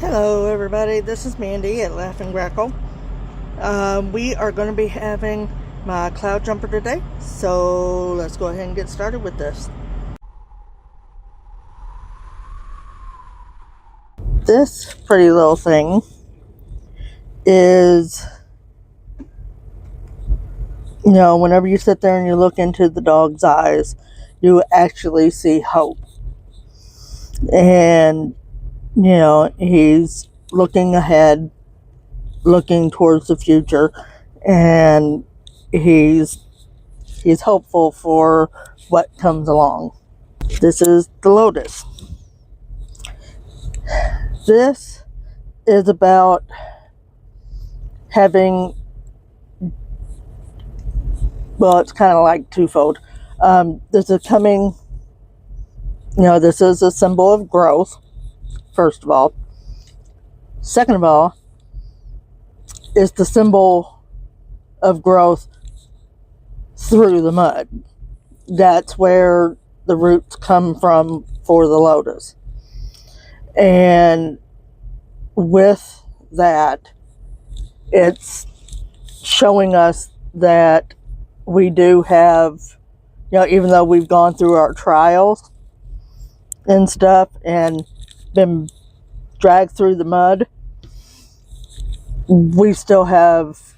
Hello everybody, this is Mandy at Laugh and Grackle. We are going to be having my cloud jumper today, so let's go ahead and get started with this. This pretty little thing is, whenever you sit there and you look into the dog's eyes, you actually see hope. And, he's looking ahead, looking towards the future, and he's hopeful for what comes along. This is the Lotus. This is about having, well, it's kind of like twofold. This is coming, this is a symbol of growth, first of all. Second of all, is the symbol of growth through the mud. That's where the roots come from for the lotus. And with that, it's showing us that we do have, even though we've gone through our trials and stuff and been dragged through the mud, we still have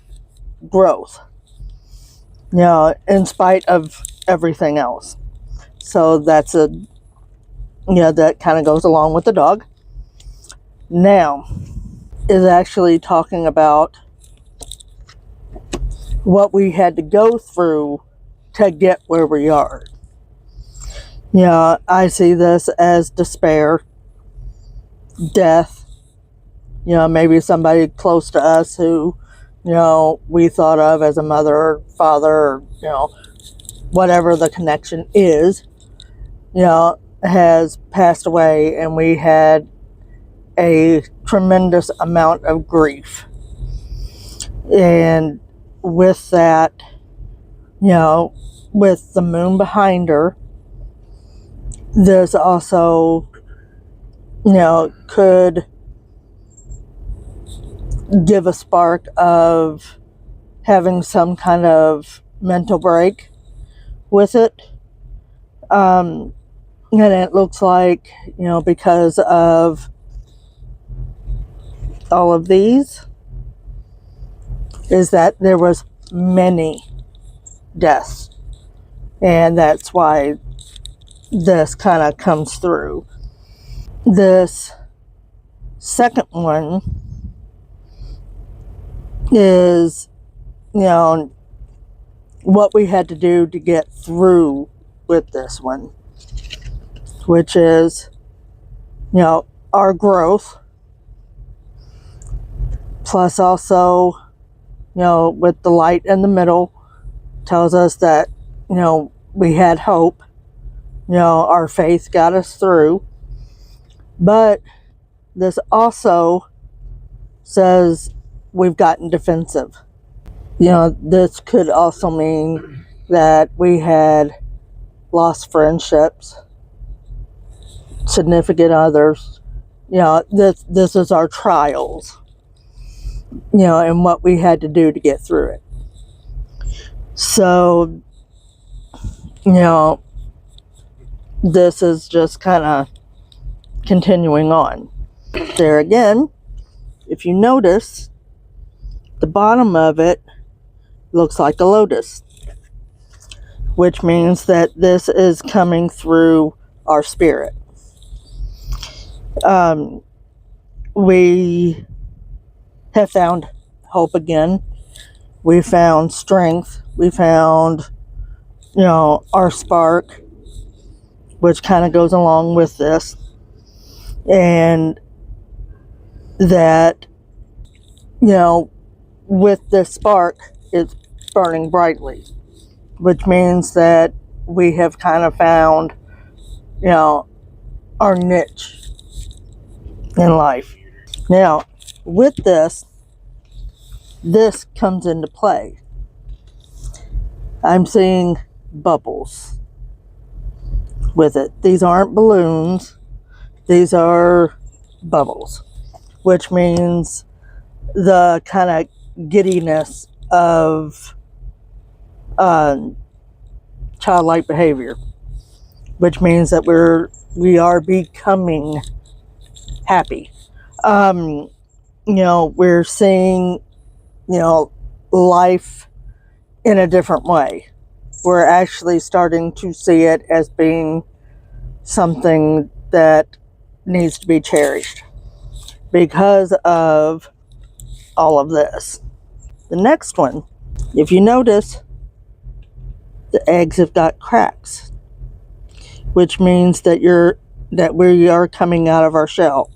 growth, in spite of everything else. So that's that kind of goes along with the dog. Now is actually talking about what we had to go through to get where we are. I see this as despair, death, maybe somebody close to us who, we thought of as a mother or father, or, whatever the connection is, has passed away, and we had a tremendous amount of grief. And with that, with the moon behind her, this also, could give a spark of having some kind of mental break with it. And it looks like, because of all of these, is that there was many deaths. And that's why this kind of comes through. This second one is, what we had to do to get through with this one, which is, our growth, plus also, with the light in the middle, tells us that, we had hope, our faith got us through. But this also says we've gotten defensive. This could also mean that we had lost friendships, significant others. This is our trials, and what we had to do to get through it. So, this is just kind of continuing on. There again, if you notice, the bottom of it looks like a lotus, which means that this is coming through our spirit. We have found hope again. We found strength. We found, our spark, which kind of goes along with this. And that, with this spark, it's burning brightly, which means that we have kind of found, our niche in life. Now, with this comes into play. I'm seeing bubbles with it. These aren't balloons. These are bubbles. which means the kind of giddiness of childlike behavior, which means that we are becoming happy. We're seeing, life in a different way. We're actually starting to see it as being something that needs to be cherished because of all of this. The next one, if you notice, the eggs have got cracks, which means that we are coming out of our shell,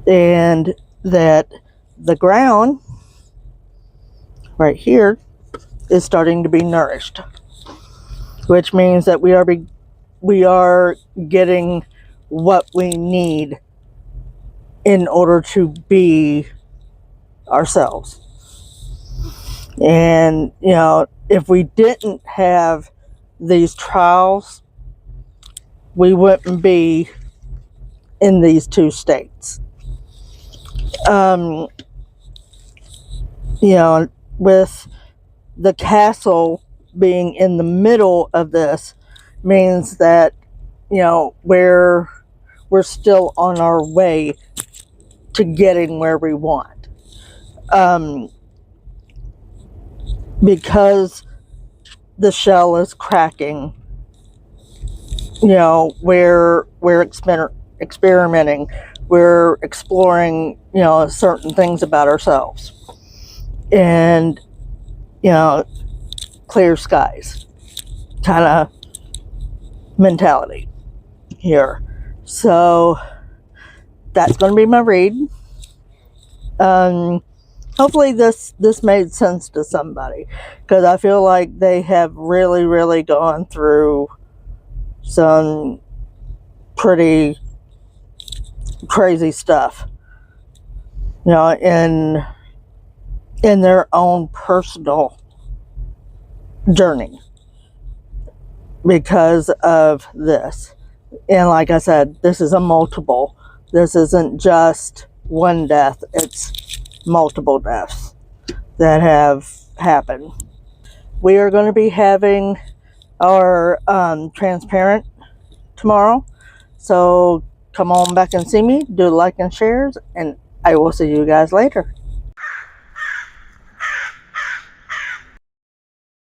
and that the ground right here is starting to be nourished, which means that we are getting what we need in order to be ourselves. And if we didn't have these trials, we wouldn't be in these two states. With the castle being in the middle of this means that we're still on our way to getting where we want, because the shell is cracking. We're experimenting, we're exploring certain things about ourselves, and clear skies kind of mentality here. So that's going to be my read. Hopefully this made sense to somebody, because I feel like they have really, really gone through some pretty crazy stuff, in their own personal journey because of this. And like I said, this is a multiple. This isn't just one death, it's multiple deaths that have happened. We are going to be having our transparent tomorrow, so come on back and see me, do like and shares, and I will see you guys later.